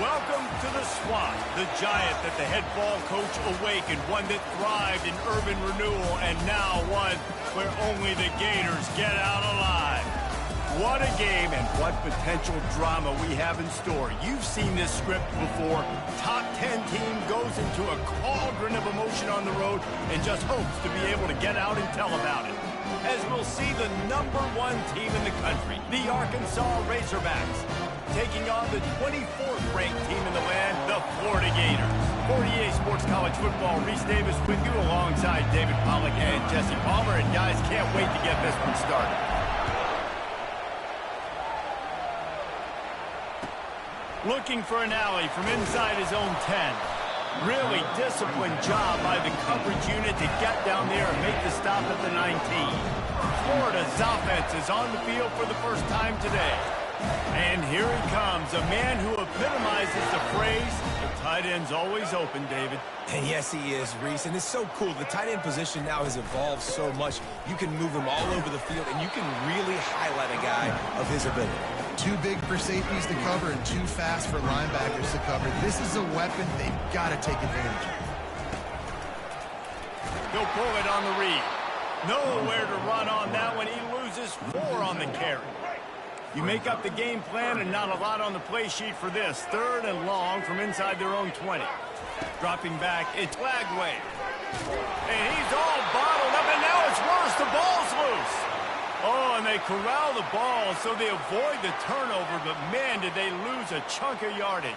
Welcome to the Swamp, the giant that the head ball coach awakened, one that thrived in urban renewal, and now one where only the Gators get out alive. What a game and what potential drama we have in store. You've seen this script before. Top 10 team goes into a cauldron of emotion on the road and just hopes to be able to get out and tell about it. As we'll see the #1 team in the country, the Arkansas Razorbacks, taking on the 24th ranked team in the land, the Florida Gators. 48 Sports College Football, Reese Davis with you alongside David Pollack and Jesse Palmer. And guys, can't wait to get this one started. Looking for an alley from inside his own 10. Really disciplined job by the coverage unit to get down there and make the stop at the 19. Florida's offense is on the field for the first time today. And here he comes, a man who epitomizes the phrase, the tight end's always open, David. And yes, he is, Reese. And it's so cool. The tight end position now has evolved so much. You can move him all over the field, and you can really highlight a guy of his ability. Too big for safeties to cover and too fast for linebackers to cover. This is a weapon they've got to take advantage of. He'll pull it on the read. Nowhere to run on that one. He loses 4 on the carry. You make up the game plan and not a lot on the play sheet for this. 3rd and long from inside their own 20. Dropping back, it's Lagway. And he's all bottled up, and now it's worse. The ball's loose. Oh, and they corral the ball so they avoid the turnover, but man, did they lose a chunk of yardage.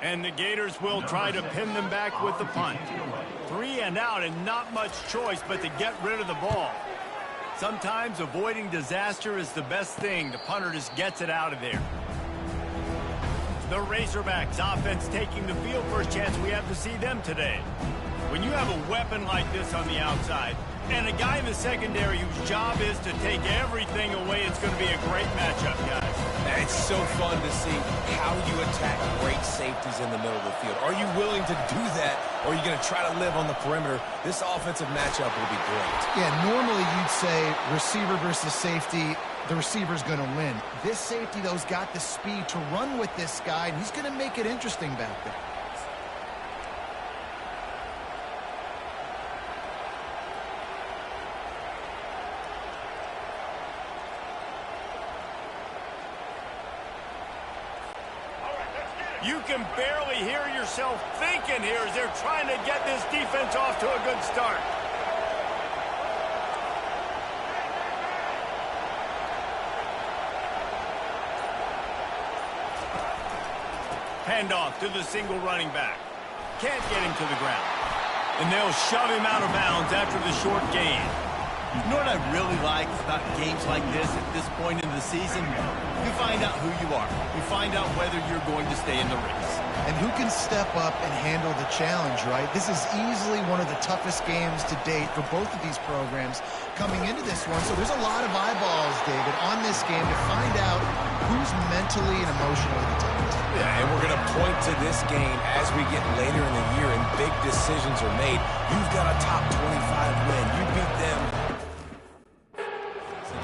And the Gators will try to pin them back with the punt. 3 and out and not much choice but to get rid of the ball. Sometimes avoiding disaster is the best thing. The punter just gets it out of there. The Razorbacks offense taking the field. First chance we have to see them today. When you have a weapon like this on the outside and a guy in the secondary whose job is to take everything away, it's going to be a great matchup, guys. It's so fun to see how you attack great safeties in the middle of the field. Are you willing to do that, or are you going to try to live on the perimeter? This offensive matchup will be great. Yeah, normally you'd say receiver versus safety, the receiver's going to win. This safety, though, has got the speed to run with this guy, and he's going to make it interesting back there. You can barely hear yourself thinking here as they're trying to get this defense off to a good start. Handoff to the single running back. Can't get him to the ground. And they'll shove him out of bounds after the short gain. You know what I really like about games like this at this point in the season? You find out who you are. You find out whether you're going to stay in the race. And who can step up and handle the challenge, right? This is easily one of the toughest games to date for both of these programs coming into this one. So there's a lot of eyeballs, David, on this game to find out who's mentally and emotionally the toughest. Yeah, and we're going to point to this game as we get later in the year and big decisions are made. You've got a top 25 win. You beat them.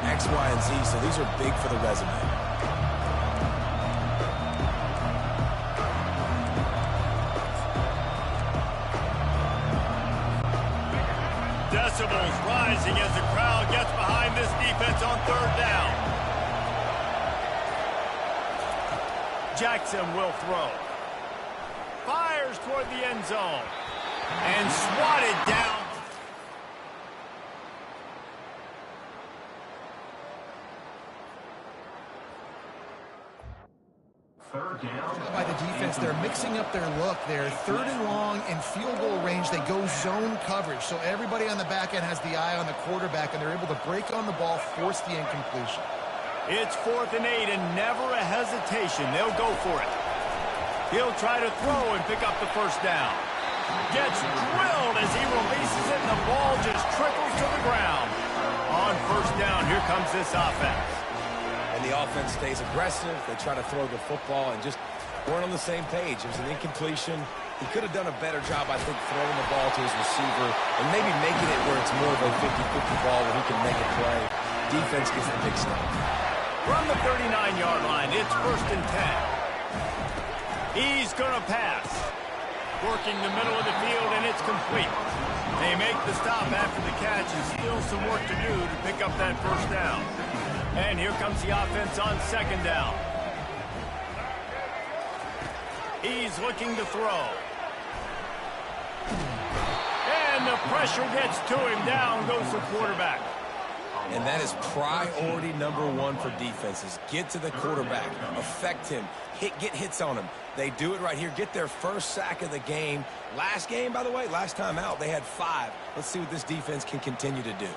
X, Y, and Z, so these are big for the resume. Decibels rising as the crowd gets behind this defense on 3rd down. Jackson will throw. Fires toward the end zone. And swatted down. By the defense, they're mixing up their look. They're 3rd and long in field goal range. They go zone coverage. So everybody on the back end has the eye on the quarterback, and they're able to break on the ball, force the incompletion. It's 4th and 8, and never a hesitation. They'll go for it. He'll try to throw and pick up the 1st down. Gets drilled as he releases it, and the ball just trickles to the ground. On 1st down, here comes this offense. And the offense stays aggressive. They try to throw the football and just weren't on the same page. It was an incompletion. He could have done a better job, I think, throwing the ball to his receiver and maybe making it where it's more of a 50-50 ball where he can make a play. Defense gets the big stop. From the 39-yard line, it's 1st and 10. He's going to pass. Working the middle of the field, and it's complete. They make the stop after the catch, and still some work to do to pick up that 1st down. And here comes the offense on 2nd down. He's looking to throw. And the pressure gets to him. Down goes the quarterback. And that is priority number 1 for defenses. Get to the quarterback. Affect him. Get hits on him. They do it right here. Get their 1st sack of the game. Last game, by the way, last time out, they had 5. Let's see what this defense can continue to do.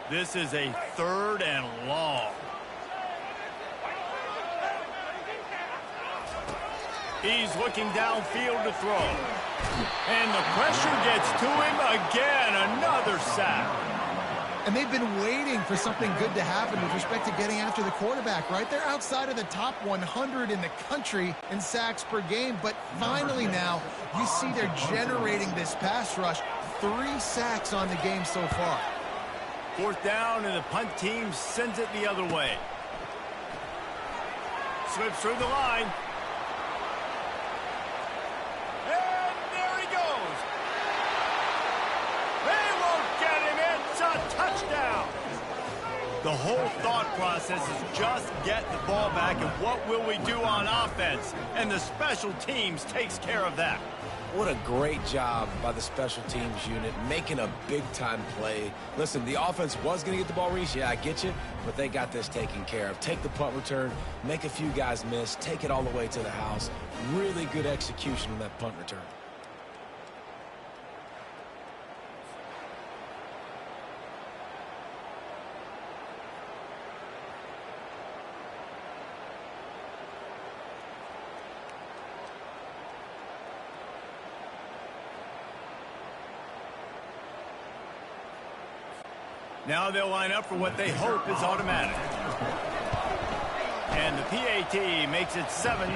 This is a 3rd and long. He's looking downfield to throw. And the pressure gets to him again. Another sack. And they've been waiting for something good to happen with respect to getting after the quarterback, right? They're outside of the top 100 in the country in sacks per game, but finally now you see they're generating this pass rush. 3 sacks on the game so far. 4th down, and the punt team sends it the other way. Slips through the line. And there he goes. They won't get him. It's a touchdown. The whole thought process is just get the ball back, and what will we do on offense? And the special teams takes care of that. What a great job by the special teams unit, making a big-time play. Listen, the offense was going to get the ball reached. Yeah, I get you, but they got this taken care of. Take the punt return, make a few guys miss, take it all the way to the house. Really good execution on that punt return. Now they'll line up for what they hope is automatic. And the PAT makes it 7-0.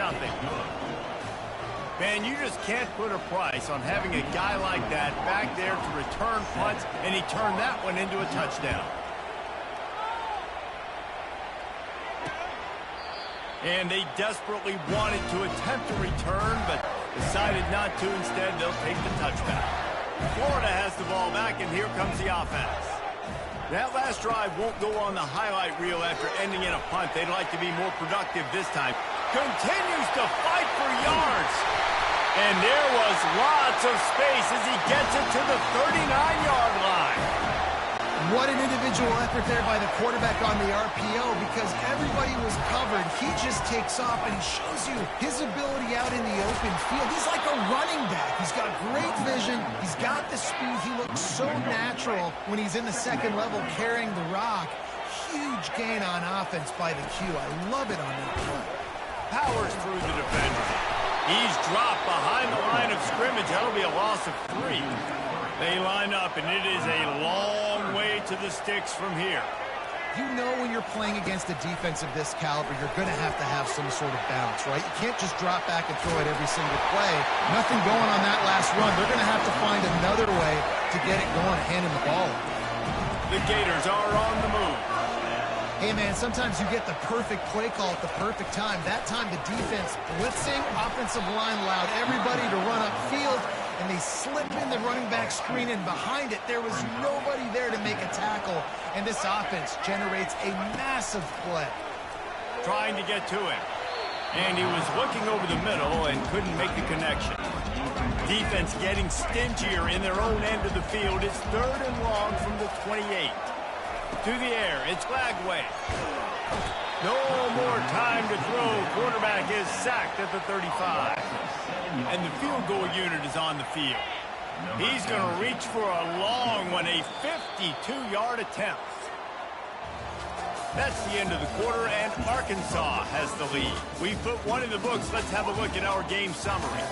Man, you just can't put a price on having a guy like that back there to return punts, and he turned that one into a touchdown. And they desperately wanted to attempt a return, but decided not to. Instead, they'll take the touchback. Florida has the ball back, and here comes the offense. That last drive won't go on the highlight reel after ending in a punt. They'd like to be more productive this time. Continues to fight for yards. And there was lots of space as he gets it to the 39-yard line. What an individual effort there by the quarterback on the RPO, because everybody was covered. He just takes off, and he shows you his ability out in the open field. He's like a running back. He's got great vision. He's got the speed. He looks so natural when he's in the 2nd level carrying the rock. Huge gain on offense by the Q. I love it on that play. Powers through the defender. He's dropped behind the line of scrimmage. That'll be a loss of 3. They line up, and it is a long way to the sticks from here. You know when you're playing against a defense of this caliber, you're going to have some sort of balance, right? You can't just drop back and throw it every single play. Nothing going on that last run. They're going to have to find another way to get it going and hand him the ball. The Gators are on the move. Hey, man, sometimes you get the perfect play call at the perfect time. That time the defense blitzing, offensive line allowed everybody to run upfield, and they slip in the running back screen, and behind it, there was nobody there to make a tackle, and this offense generates a massive play. Trying to get to him, and he was looking over the middle and couldn't make the connection. Defense getting stingier in their own end of the field. It's 3rd and long from the 28. To the air, it's Glagway. No more time to throw. Quarterback is sacked at the 35. And the field goal unit is on the field. He's going to reach for a long one, a 52-yard attempt. That's the end of the quarter, and Arkansas has the lead. We put one in the books. Let's have a look at our game summary.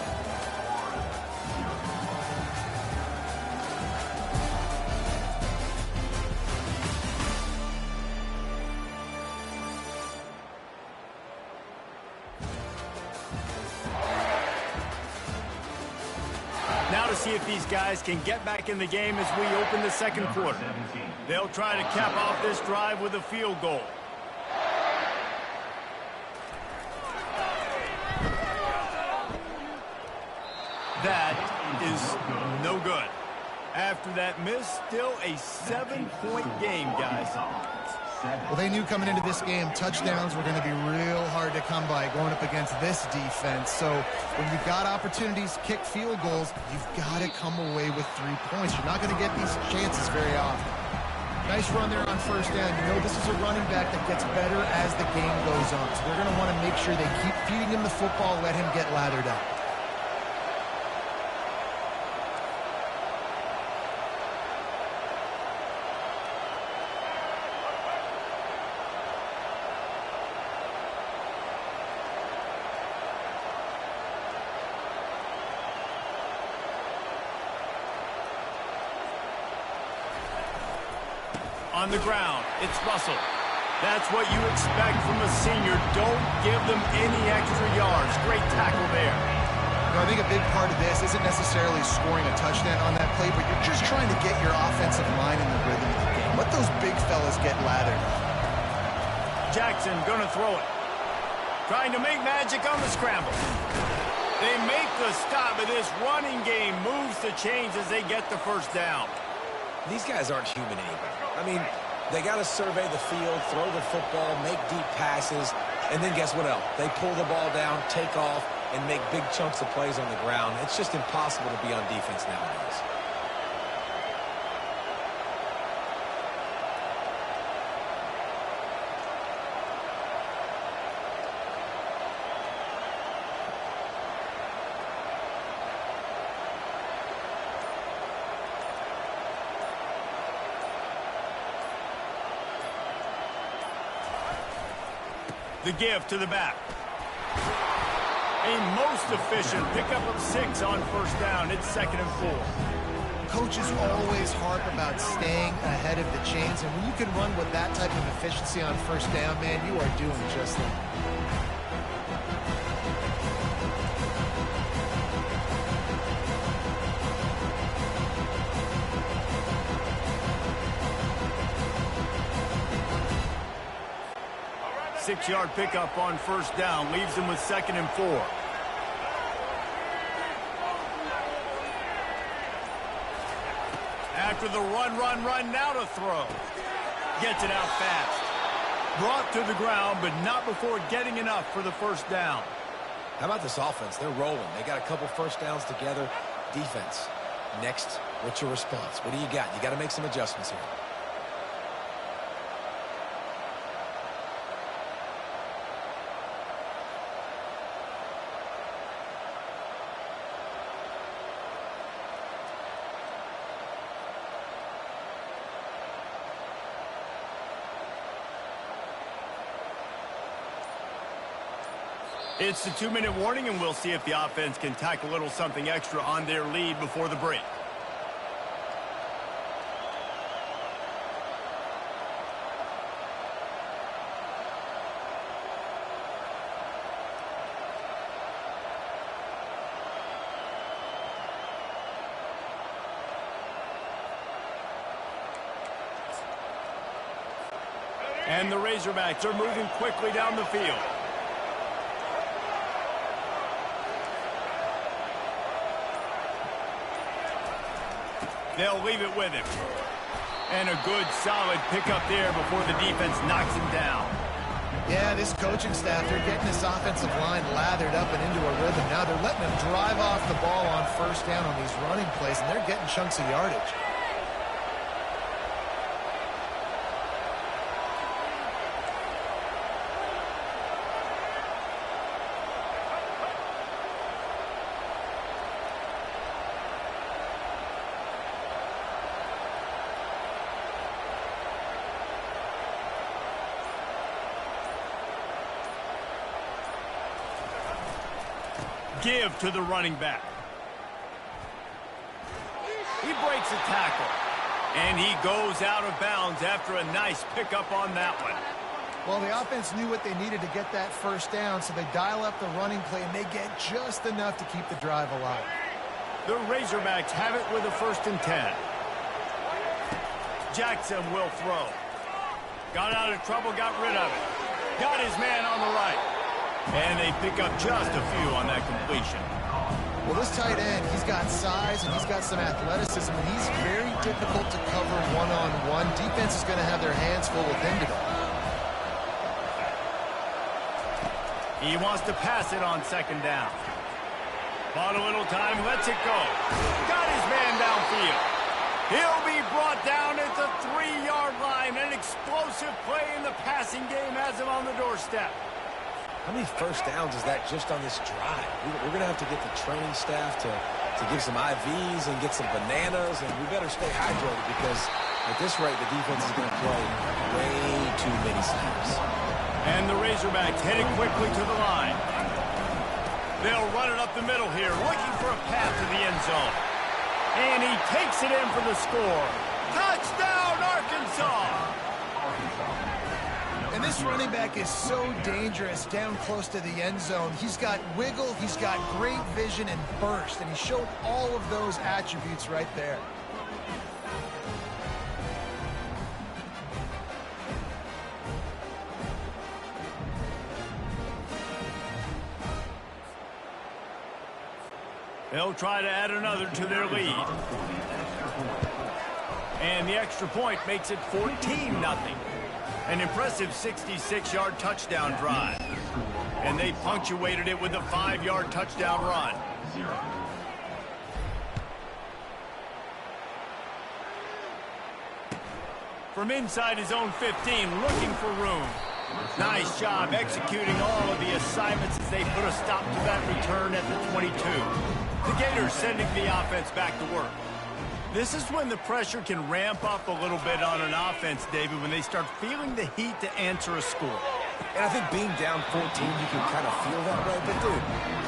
to see if these guys can get back in the game as we open the second quarter. They'll try to cap off this drive with a field goal. That is no good. After that miss, still a 7-point game, guys. Well, they knew coming into this game, touchdowns were going to be real hard to come by going up against this defense. So when you've got opportunities to kick field goals, you've got to come away with 3 points. You're not going to get these chances very often. Nice run there on first down. You know this is a running back that gets better as the game goes on. So they're going to want to make sure they keep feeding him the football, let him get lathered up. On the ground, it's Russell. That's what you expect from a senior. Don't give them any extra yards. Great tackle there. You know, I think a big part of this isn't necessarily scoring a touchdown on that play, but you're just trying to get your offensive line in the rhythm of the game. Let those big fellas get lathered. Jackson gonna throw it. Trying to make magic on the scramble. They make the stop, but this running game moves the chains as they get the first down. These guys aren't human anymore. I mean, they got to survey the field, throw the football, make deep passes, and then guess what else? They pull the ball down, take off, and make big chunks of plays on the ground. It's just impossible to be on defense nowadays. The give to the back. A most efficient pickup of 6 on first down. It's 2nd and 4. Coaches always harp about staying ahead of the chains, and when you can run with that type of efficiency on first down, man, you are doing just that. Six-yard pickup on first down leaves them with 2nd and 4. After the run, now to throw. Gets it out fast. Brought to the ground, but not before getting enough for the first down. How about this offense? They're rolling. They got a couple first downs together. Defense. Next, what's your response? What do you got? You got to make some adjustments here. It's the 2-minute warning, and we'll see if the offense can tack a little something extra on their lead before the break. And the Razorbacks are moving quickly down the field. They'll leave it with him. And a good, solid pickup there before the defense knocks him down. Yeah, this coaching staff, they're getting this offensive line lathered up and into a rhythm. Now they're letting them drive off the ball on first down on these running plays, and they're getting chunks of yardage. Give to the running back. He breaks a tackle. And he goes out of bounds after a nice pickup on that one. Well, the offense knew what they needed to get that first down, so they dial up the running play, and they get just enough to keep the drive alive. The Razorbacks have it with a 1st and 10. Jackson will throw. Got out of trouble, got rid of it. Got his man on the right. And they pick up just a few on that completion. Well, this tight end, he's got size and he's got some athleticism, and he's very difficult to cover one-on-one. Defense is going to have their hands full with him today. He wants to pass it on 2nd down. Bought a little time, lets it go. Got his man downfield. He'll be brought down at the 3-yard line. An explosive play in the passing game has him on the doorstep. How many first downs is that just on this drive? We're going to have to get the training staff to give some IVs and get some bananas, and we better stay hydrated because at this rate, the defense is going to play way too many snaps. And the Razorbacks headed quickly to the line. They'll run it up the middle here, looking for a path to the end zone. And he takes it in for the score. Touchdown, Arkansas! And this running back is so dangerous down close to the end zone. He's got wiggle, he's got great vision and burst, and he showed all of those attributes right there. They'll try to add another to their lead. And the extra point makes it 14-0. An impressive 66-yard touchdown drive. And they punctuated it with a 5-yard touchdown run. From inside his own 15, looking for room. Nice job executing all of the assignments as they put a stop to that return at the 22. The Gators sending the offense back to work. This is when the pressure can ramp up a little bit on an offense, David, when they start feeling the heat to answer a score. And I think being down 14, you can kind of feel that way. But, dude,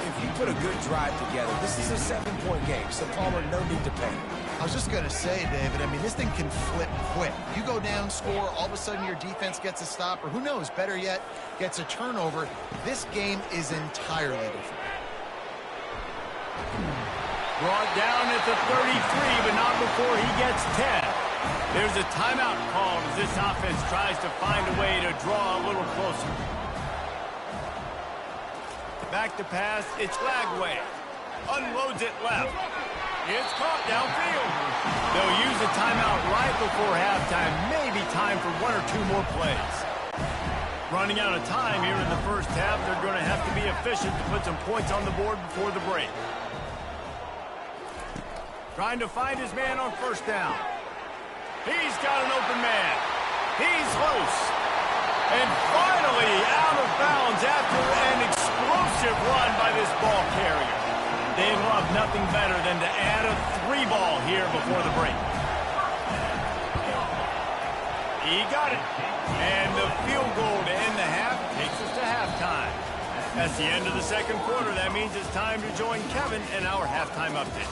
if you put a good drive together, this is a 7-point game, so Palmer, no need to panic. I was just going to say, David, I mean, this thing can flip quick. You go down, score, all of a sudden your defense gets a stop, or who knows, better yet, gets a turnover. This game is entirely different. Brought down at the 33, but not before he gets 10. There's a timeout called as this offense tries to find a way to draw a little closer. Back to pass, it's Lagway. Unloads it left. It's caught downfield. They'll use a timeout right before halftime. Maybe time for 1 or 2 more plays. Running out of time here in the first half, they're going to have to be efficient to put some points on the board before the break. Trying to find his man on 1st down. He's got an open man. He's loose. And finally out of bounds after an explosive run by this ball carrier. They love nothing better than to add a 3-ball here before the break. He got it. And the field goal to end the half takes us to halftime. That's the end of the 2nd quarter. That means it's time to join Kevin in our halftime update.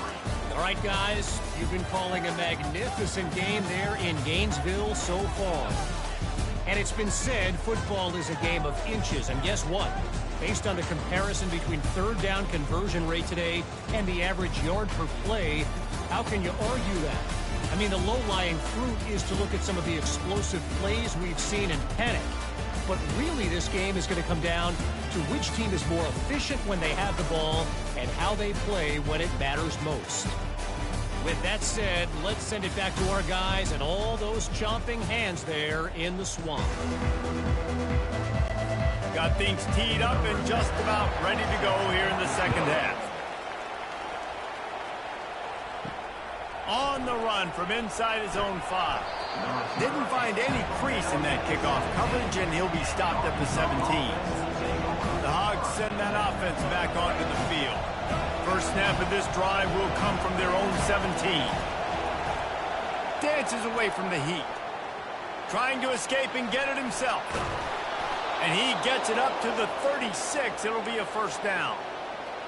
All right, guys, you've been calling a magnificent game there in Gainesville so far. And it's been said football is a game of inches. And guess what? Based on the comparison between 3rd down conversion rate today and the average yard per play, how can you argue that? I mean, the low-lying fruit is to look at some of the explosive plays we've seen and panic. But really, this game is going to come down to which team is more efficient when they have the ball and how they play when it matters most. With that said, let's send it back to our guys and all those chomping hands there in the swamp. Got things teed up and just about ready to go here in the 2nd half. On the run from inside his own 5. Didn't find any crease in that kickoff coverage, and he'll be stopped at the 17. The Hogs send that offense back onto the field. First snap of this drive will come from their own 17. Dances away from the heat. Trying to escape and get it himself. And he gets it up to the 36. It'll be a 1st down.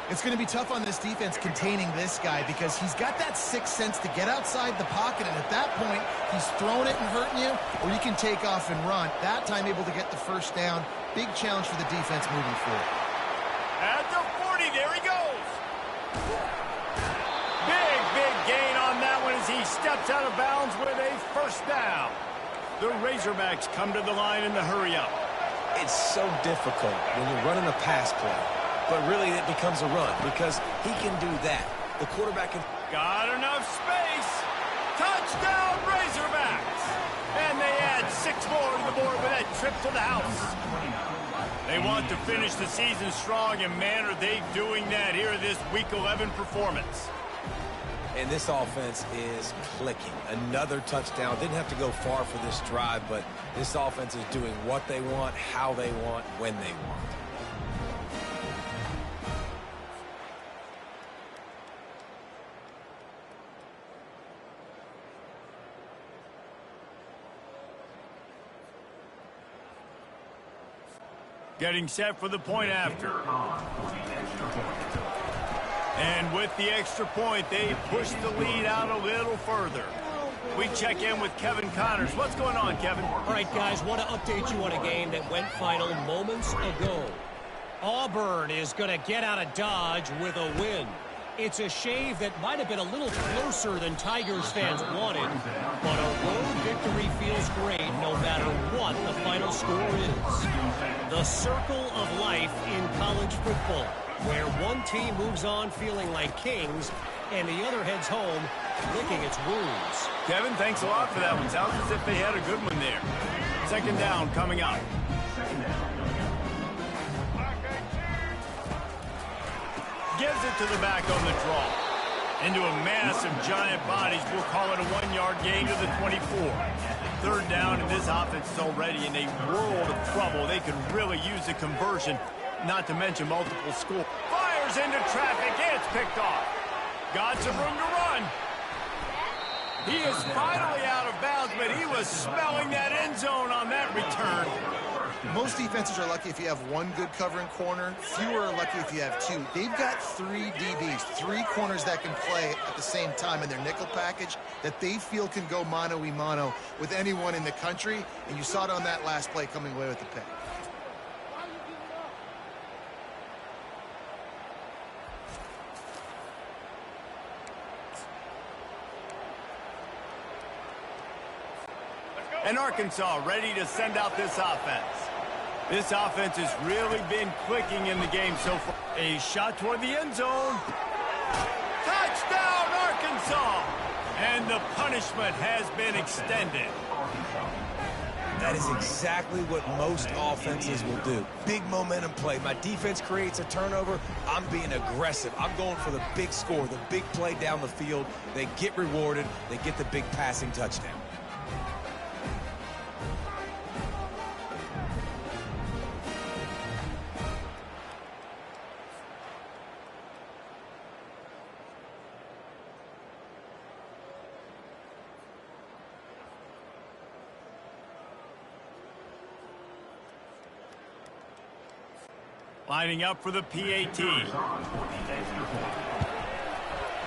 It's going to be tough on this defense containing this guy because he's got that 6th sense to get outside the pocket, and at that point, he's throwing it and hurting you, or you can take off and run. That time able to get the 1st down. Big challenge for the defense moving forward. At the 40, there he goes. he steps out of bounds with a first down. The Razorbacks come to the line in the hurry-up. It's so difficult when you're running a pass play, but really it becomes a run because he can do that. The quarterback can... Got enough space. Touchdown, Razorbacks. And they add 6 more to the board with that trip to the house. They want to finish the season strong, and man, are they doing that here in this Week 11 performance. And this offense is clicking. Another touchdown. Didn't have to go far for this drive, but this offense is doing what they want, how they want, when they want. Getting set for the point after. And with the extra point, they push the lead out a little further. We check in with Kevin Connors. What's going on, Kevin? All right, guys, want to update you on a game that went final moments ago. Auburn is going to get out of Dodge with a win. It's a shave that might have been a little closer than Tigers fans wanted, but a road victory feels great no matter what the final score is. The circle of life in college football, where one team moves on feeling like kings and the other heads home licking its wounds. Kevin, thanks a lot for that one. Sounds as if they had a good one there. Second down coming up. Gives it to the back on the draw. Into a mass of giant bodies. We'll call it a 1-yard gain to the 24. Third down, and this offense is already in a world of trouble. They could really use a conversion, not to mention multiple scores. Fires into traffic. It's picked off. Got some room to run. He is finally out of bounds, but he was smelling that end zone on that return. Most defenses are lucky if you have one good covering corner. Fewer are lucky if you have 2. They've got 3 DBs, 3 corners that can play at the same time in their nickel package that they feel can go mano-a-mano with anyone in the country. And you saw it on that last play coming away with the pick. And Arkansas ready to send out this offense. This offense has really been clicking in the game so far. A shot toward the end zone. Touchdown, Arkansas! And the punishment has been extended. That is exactly what most offenses will do. Big momentum play. My defense creates a turnover. I'm being aggressive. I'm going for the big score, the big play down the field. They get rewarded. They get the big passing touchdown. Lining up for the PAT.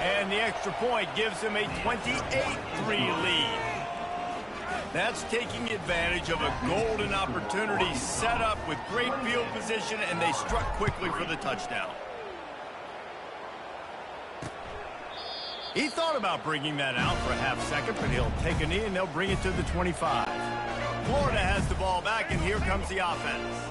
And the extra point gives them a 28-3 lead. That's taking advantage of a golden opportunity set up with great field position, and they struck quickly for the touchdown. He thought about bringing that out for a half second, but he'll take a knee and they'll bring it to the 25. Florida has the ball back, and here comes the offense.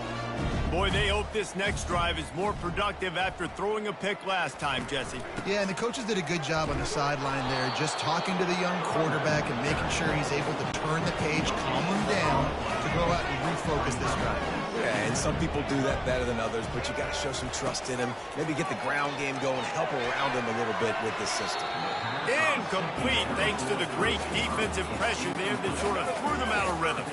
Boy, they hope this next drive is more productive after throwing a pick last time, Jesse. Yeah, and the coaches did a good job on the sideline there, just talking to the young quarterback and making sure he's able to turn the page, calm him down, to go out and refocus this drive. Yeah, and some people do that better than others, but you got to show some trust in him. Maybe get the ground game going, help around him a little bit with this system. Incomplete, thanks to the great defensive pressure there that sort of threw them out of rhythm.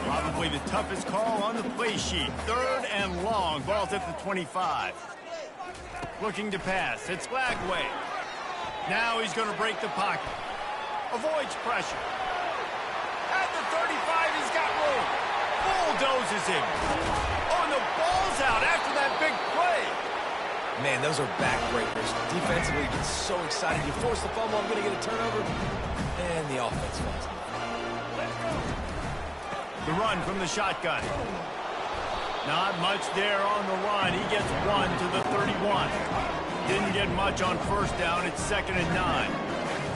Probably the toughest call on the play sheet. Third and long. Ball's at the 25. Looking to pass. It's Lagway. Now he's going to break the pocket. Avoids pressure. At the 35, he's got room. Bulldozes him. Oh, and the ball's out after that big play. Man, those are backbreakers. Defensively, you get so excited. You force the fumble, I'm going to get a turnover. And the offense falls. The run from the shotgun. Not much there on the run. He gets 1 to the 31. Didn't get much on first down. It's 2nd and 9.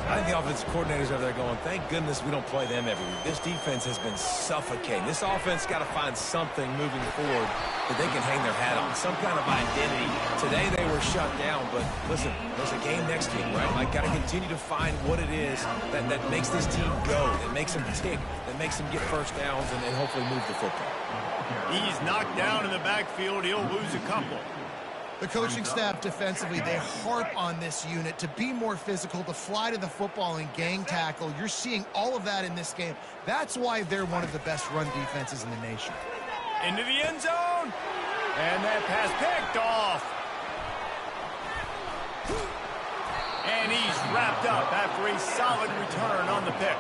I think the offensive coordinators over there going, thank goodness we don't play them every week. This defense has been suffocating. This offense got to find something moving forward that they can hang their hat on, some kind of identity. Today they were shut down, but listen, there's a game next week, right? Like, got to continue to find what it is that makes this team go, that makes them tick, that makes them get first downs and hopefully move the football. He's knocked down in the backfield. He'll lose a couple. The coaching staff defensively, they harp on this unit to be more physical, to fly to the football and gang tackle. You're seeing all of that in this game. That's why they're one of the best run defenses in the nation. Into the end zone. And that pass picked off. And he's wrapped up after a solid return on the pick.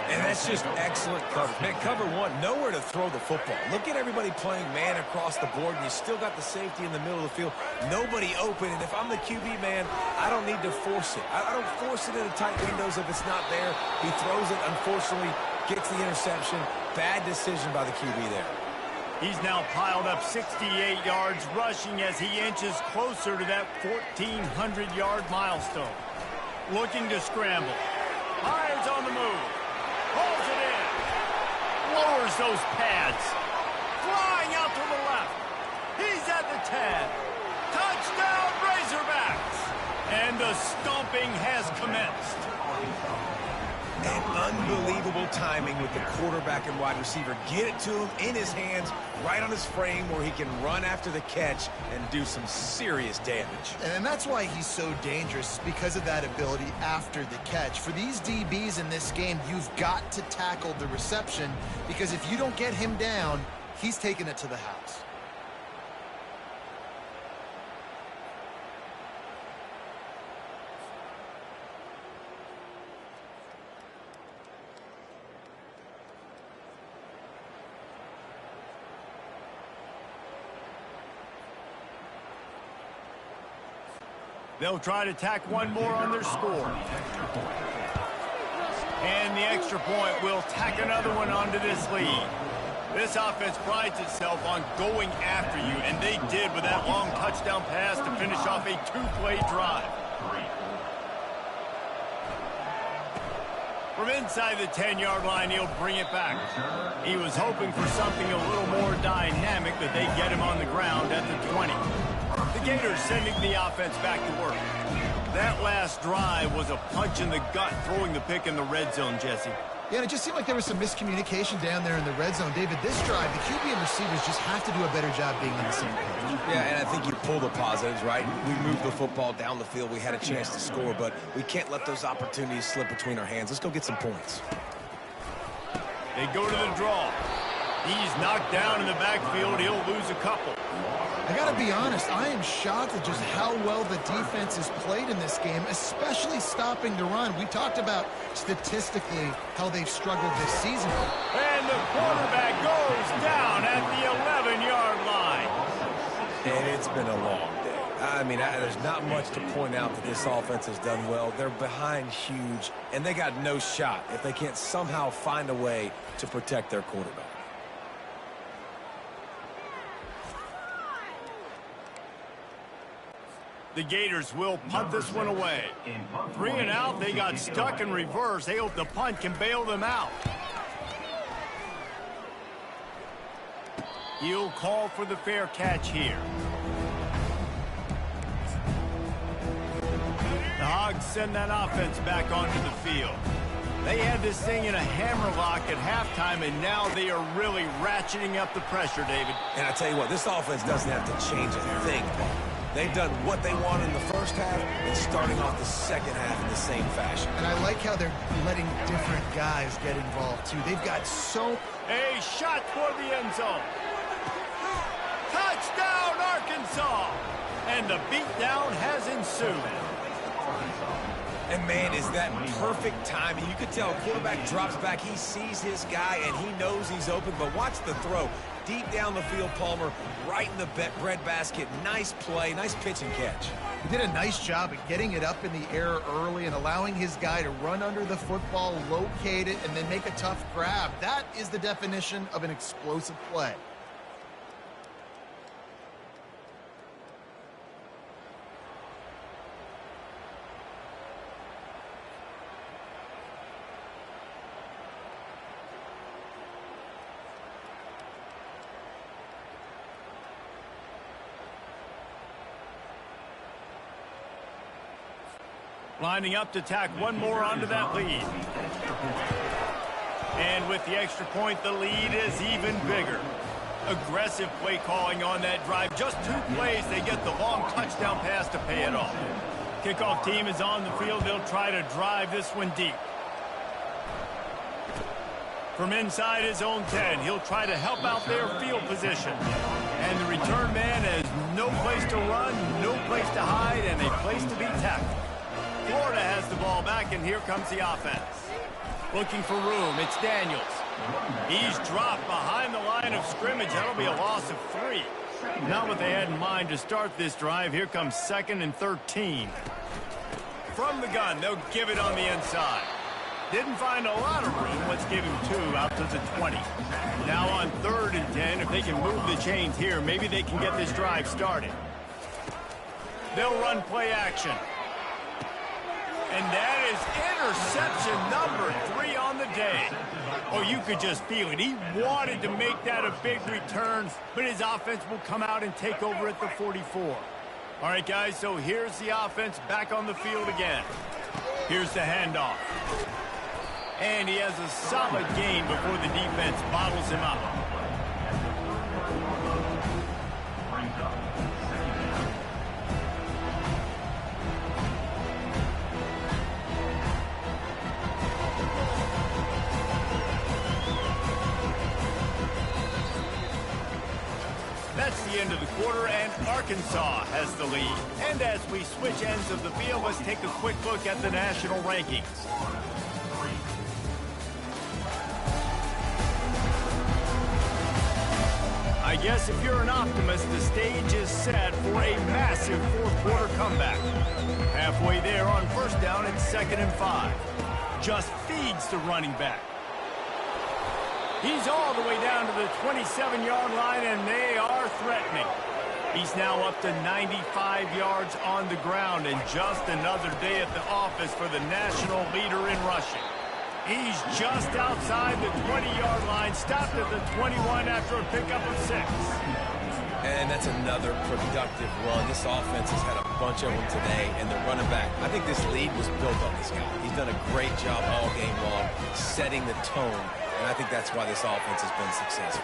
And that's just excellent coverage. Man, cover one, nowhere to throw the football. Look at everybody playing man across the board, and you still got the safety in the middle of the field. Nobody open, and if I'm the QB, man, I don't need to force it. I don't force it into tight windows if it's not there. He throws it, unfortunately, gets the interception. Bad decision by the QB there. He's now piled up 68 yards rushing as he inches closer to that 1,400-yard milestone. Looking to scramble. Hines on the move. Pulls it in. Lowers those pads. Flying out to the left. He's at the 10. Touchdown, Razorbacks. And the stomping has commenced. And unbelievable timing with the quarterback and wide receiver. Get it to him in his hands, right on his frame where he can run after the catch and do some serious damage. And that's why he's so dangerous, because of that ability after the catch. For these DBs in this game, you've got to tackle the reception, because if you don't get him down, he's taking it to the house. They'll try to tack one more on their score. And the extra point will tack another one onto this lead. This offense prides itself on going after you, and they did with that long touchdown pass to finish off a two-play drive. From inside the 10-yard line, he'll bring it back. He was hoping for something a little more dynamic, but they get him on the ground at the 20. The Gators sending the offense back to work. That last drive was a punch in the gut, throwing the pick in the red zone, Jesse. Yeah, and it just seemed like there was some miscommunication down there in the red zone. David, this drive, the QB and receivers just have to do a better job being on the same page. Yeah, and I think you pull the positives, right? We moved the football down the field. We had a chance to score, but we can't let those opportunities slip between our hands. Let's go get some points. They go to the draw. He's knocked down in the backfield. He'll lose a couple. I got to be honest, I am shocked at just how well the defense has played in this game, especially stopping the run. We talked about statistically how they've struggled this season. And the quarterback goes down at the 11-yard line. And it's been a long day. I mean, there's not much to point out that this offense has done well. They're behind huge, and they got no shot if they can't somehow find a way to protect their quarterback. The Gators will punt this one away. 3 and out. They got stuck in reverse. They hope the punt can bail them out. He'll call for the fair catch here. The Hogs send that offense back onto the field. They had this thing in a hammerlock at halftime, and now they are really ratcheting up the pressure, David. And I tell you what, this offense doesn't have to change a thing. They've done what they want in the first half and starting off the second half in the same fashion. And I like how they're letting different guys get involved, too. They've got so... A shot toward the end zone. Touchdown, Arkansas! And the beatdown has ensued. And, man, is that perfect timing. You could tell quarterback drops back. He sees his guy, and he knows he's open. But watch the throw. Deep down the field, Palmer, right in the breadbasket. Nice play, nice pitch and catch. He did a nice job at getting it up in the air early and allowing his guy to run under the football, locate it, and then make a tough grab. That is the definition of an explosive play. Lining up to tack one more onto that lead. And with the extra point, the lead is even bigger. Aggressive play calling on that drive. Just 2 plays, they get the long touchdown pass to pay it off. Kickoff team is on the field. They'll try to drive this one deep. From inside his own 10, he'll try to help out their field position. And the return man has no place to run, no place to hide, and a place to be tackled. Florida has the ball back, and here comes the offense. Looking for room, it's Daniels. He's dropped behind the line of scrimmage. That'll be a loss of 3. Not what they had in mind to start this drive. Here comes 2nd and 13. From the gun, they'll give it on the inside. Didn't find a lot of room. Let's give him 2 out to the 20. Now on 3rd and 10, if they can move the chains here, maybe they can get this drive started. They'll run play action. And that is interception number 3 on the day. Oh, you could just feel it. He wanted to make that a big return, but his offense will come out and take over at the 44. All right, guys, so here's the offense back on the field again. Here's the handoff. And he has a solid gain before the defense bottles him up. That's the end of the quarter, and Arkansas has the lead. And as we switch ends of the field, let's take a quick look at the national rankings. I guess if you're an optimist, the stage is set for a massive fourth-quarter comeback. Halfway there on first down, it's 2nd and 5. Just feeds the running back. He's all the way down to the 27-yard line, and they are threatening. He's now up to 95 yards on the ground, and just another day at the office for the national leader in rushing. He's just outside the 20-yard line, stopped at the 21 after a pickup of 6. And that's another productive run. This offense has had a bunch of them today, and the running back, I think this lead was built on this guy. He's done a great job all game long setting the tone, and I think that's why this offense has been successful.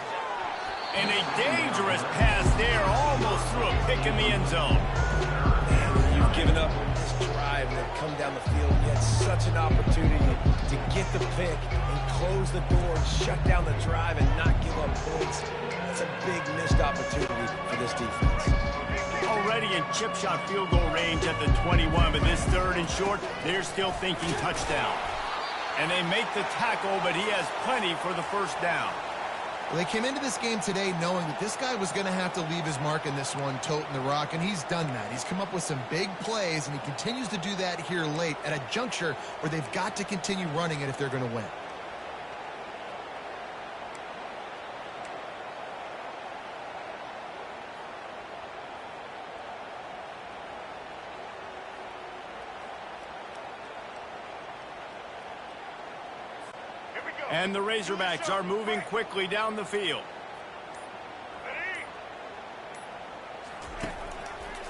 And a dangerous pass there, almost threw a pick in the end zone. You've given up this drive and come down the field. You had such an opportunity to get the pick and close the door and shut down the drive and not give up points. That's a big missed opportunity for this defense. Already in chip shot field goal range at the 21, but this 3rd and short, they're still thinking touchdown. And they make the tackle, but he has plenty for the first down. Well, they came into this game today knowing that this guy was going to have to leave his mark in this one, toting the rock, and he's done that. He's come up with some big plays, and he continues to do that here late at a juncture where they've got to continue running it if they're going to win. And the Razorbacks are moving quickly down the field.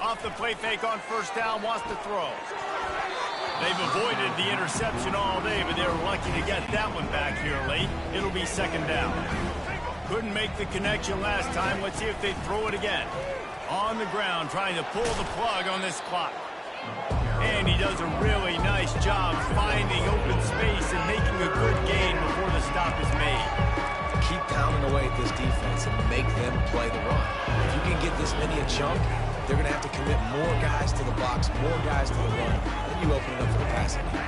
Off the play fake on first down, wants to throw. They've avoided the interception all day, but they're lucky to get that one back here late. It'll be 2nd down. Couldn't make the connection last time. Let's see if they throw it again. On the ground, trying to pull the plug on this clock. And he does a really nice job finding open space and making a good gain before the stop is made. Keep pounding away at this defense and make them play the run. If you can get this many a chunk, they're going to have to commit more guys to the box, more guys to the run. Then you open it up for the passing game.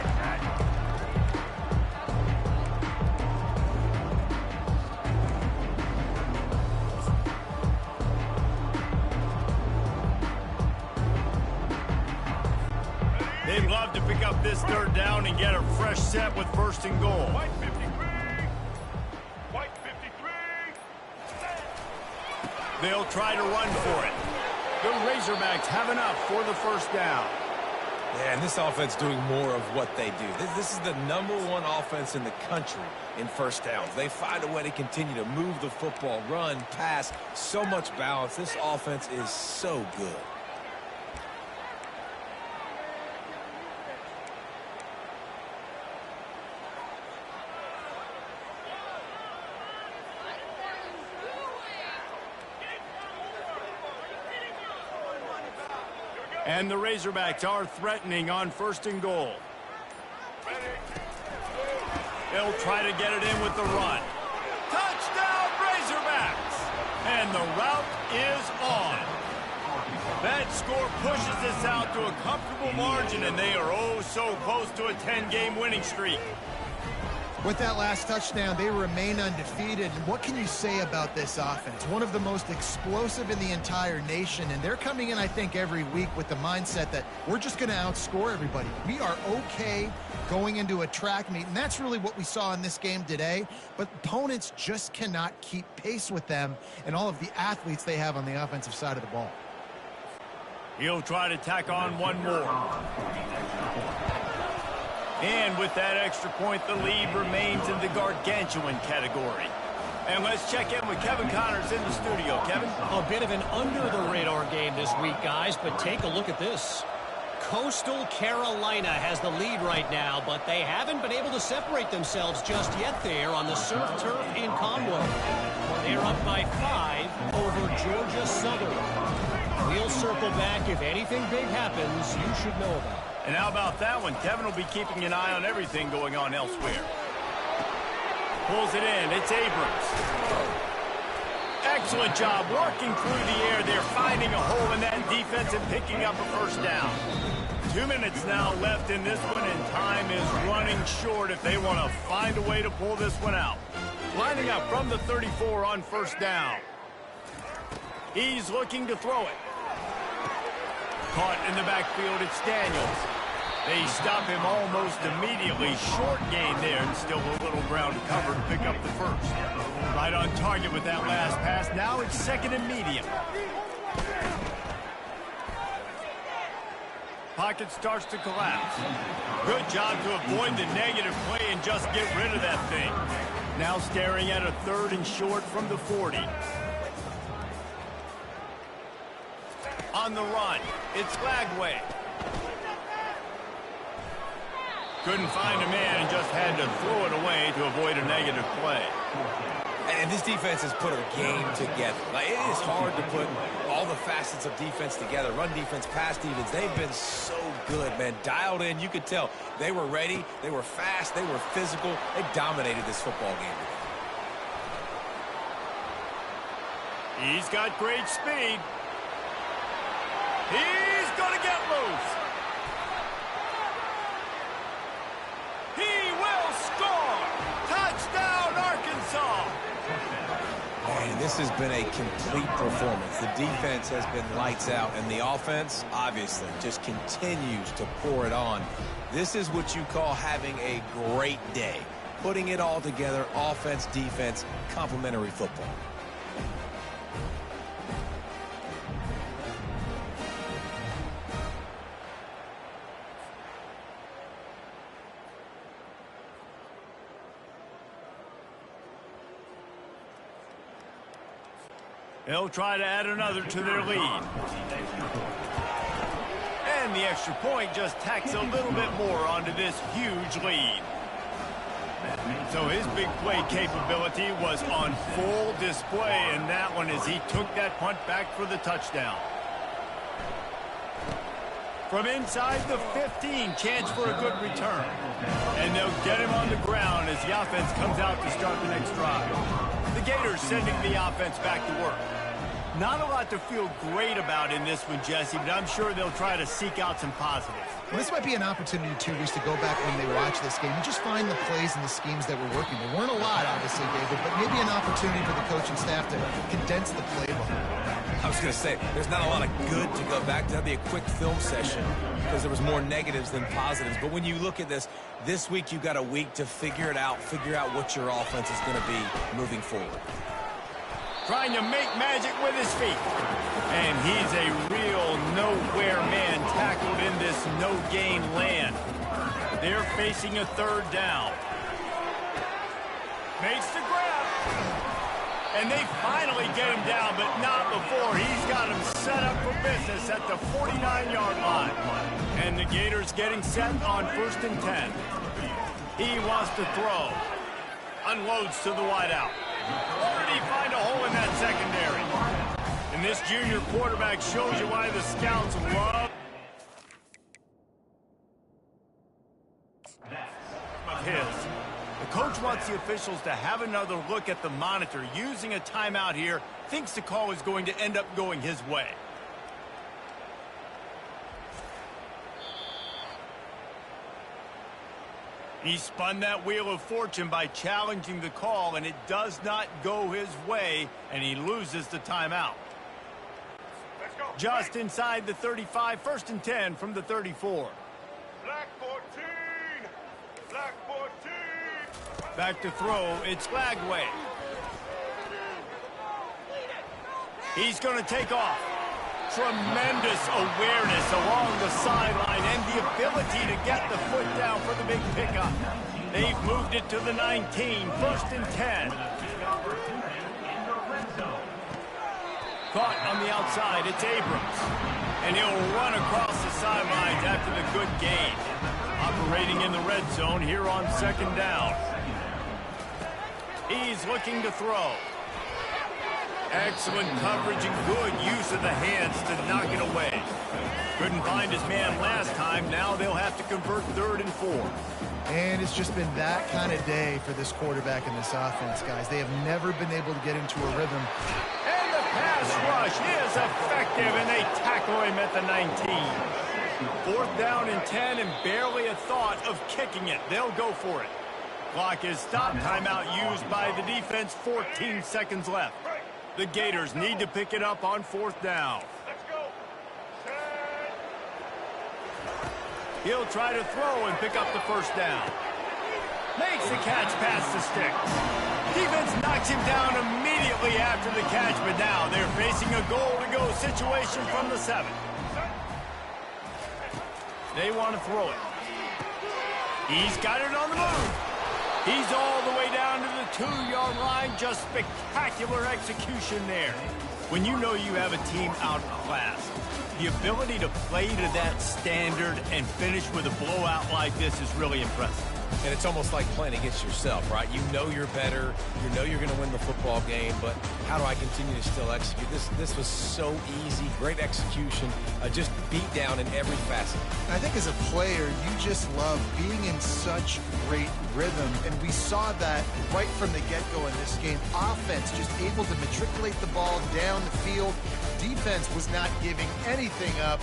They'd love to pick up this 3rd down and get a fresh set with 1st and goal. White 53. White 53. They'll try to run for it. The Razorbacks have enough for the 1st down. Yeah, and this offense doing more of what they do. This is the #1 offense in the country in first downs. They find a way to continue to move the football, run, pass, so much balance. This offense is so good. And the Razorbacks are threatening on 1st and goal. They'll try to get it in with the run. Touchdown, Razorbacks! And the route is on. That score pushes this out to a comfortable margin, and they are oh so close to a 10-game winning streak. With that last touchdown, they remain undefeated. And what can you say about this offense? One of the most explosive in the entire nation, and they're coming in, I think, every week with the mindset that we're just going to outscore everybody. We are okay going into a track meet, and that's really what we saw in this game today. But opponents just cannot keep pace with them and all of the athletes they have on the offensive side of the ball. He'll try to tack on one more. And with that extra point, the lead remains in the gargantuan category. And let's check in with Kevin Connors in the studio. Kevin? A bit of an under-the-radar game this week, guys, but take a look at this. Coastal Carolina has the lead right now, but they haven't been able to separate themselves just yet there on the surf turf in Conway. They're up by 5 over Georgia Southern. We'll circle back. If anything big happens, you should know about it. And how about that one? Kevin will be keeping an eye on everything going on elsewhere. Pulls it in. It's Abrams. Excellent job working through the air. They're finding a hole in that defense and picking up a first down. 2 minutes now left in this one, and time is running short if they want to find a way to pull this one out. Lining up from the 34 on 1st down. He's looking to throw it. Caught in the backfield, it's Daniels. They stop him almost immediately. Short gain there, and still a little ground to cover to pick up the first. Right on target with that last pass. Now it's 2nd and medium. Pocket starts to collapse. Good job to avoid the negative play and just get rid of that thing. Now staring at a 3rd and short from the 40. On the run, it's Lagway. Couldn't find a man and just had to throw it away to avoid a negative play. And this defense has put a game together. Like, it is hard to put all the facets of defense together. Run defense, pass defense. They've been so good, man. Dialed in. You could tell they were ready. They were fast. They were physical. They dominated this football game today. He's got great speed. He's going to get loose. He will score. Touchdown, Arkansas. Man, this has been a complete performance. The defense has been lights out, and the offense, obviously, just continues to pour it on. This is what you call having a great day. Putting it all together, offense, defense, complementary football. They'll try to add another to their lead. And the extra point just tacks a little bit more onto this huge lead. So his big play capability was on full display in that one as he took that punt back for the touchdown. From inside the 15, chance for a good return. And they'll get him on the ground as the offense comes out to start the next drive. The Gators sending the offense back to work. Not a lot to feel great about in this one, Jesse, but I'm sure they'll try to seek out some positives. Well, this might be an opportunity, too, Reese, to go back when they watch this game and just find the plays and the schemes that were working. There weren't a lot, obviously, David, but maybe an opportunity for the coaching staff to condense the playbook. I was going to say, there's not a lot of good to go back to. That'd be a quick film session because there was more negatives than positives. But when you look at this week you got a week to figure it out, figure out what your offense is going to be moving forward. Trying to make magic with his feet. And he's a real nowhere man tackled in this no-gain land. They're facing a 3rd down. Makes the grab. And they finally get him down, but not before. He's got him set up for business at the 49-yard line. And the Gators getting set on 1st and 10. He wants to throw. Unloads to the wideout. Where did he find a hole in that secondary? And this junior quarterback shows you why the scouts love his. The coach wants the officials to have another look at the monitor. Using a timeout here, thinks the call is going to end up going his way. He spun that wheel of fortune by challenging the call, and it does not go his way, and he loses the timeout. Let's go. Just inside the 35, 1st and 10 from the 34. Black 14. Black 14. Back to throw, it's Flagway. He's going to take off. Tremendous awareness along the sideline and the ability to get the foot down for the big pickup. They've moved it to the 19, 1st and 10. Caught on the outside, it's Abrams. And he'll run across the sidelines after the good gain. Operating in the red zone here on 2nd down. He's looking to throw. Excellent coverage and good use of the hands to knock it away. Couldn't find his man last time. Now they'll have to convert 3rd and 4. And it's just been that kind of day for this quarterback and this offense, guys. They have never been able to get into a rhythm. And the pass rush is effective, and they tackle him at the 19. 4th down and 10, and barely a thought of kicking it. They'll go for it. Clock is stopped. Timeout used by the defense. 14 seconds left. The Gators need to pick it up on 4th down. Let's go. Set. He'll try to throw and pick up the 1st down. Makes the catch past the sticks. Defense knocks him down immediately after the catch, but now they're facing a goal-to-go situation from the 7. They want to throw it. He's got it on the move. He's all the way down to the 2-yard line. Just spectacular execution there. When you know you have a team outclassed, the ability to play to that standard and finish with a blowout like this is really impressive. And it's almost like playing against yourself, right? You know you're better. You know you're going to win the football game, but how do I continue to still execute? This was so easy. Great execution. Just beat down in every facet. I think as a player, you just love being in such great rhythm, and we saw that right from the get-go in this game. Offense just able to matriculate the ball down the field. Defense was not giving anything up.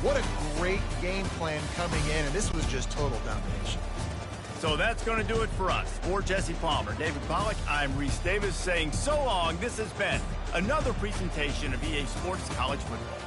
What a great game plan coming in, and this was just total domination. So that's going to do it for us. For Jesse Palmer, David Pollack, I'm Reese Davis saying so long. This has been another presentation of EA Sports College Football.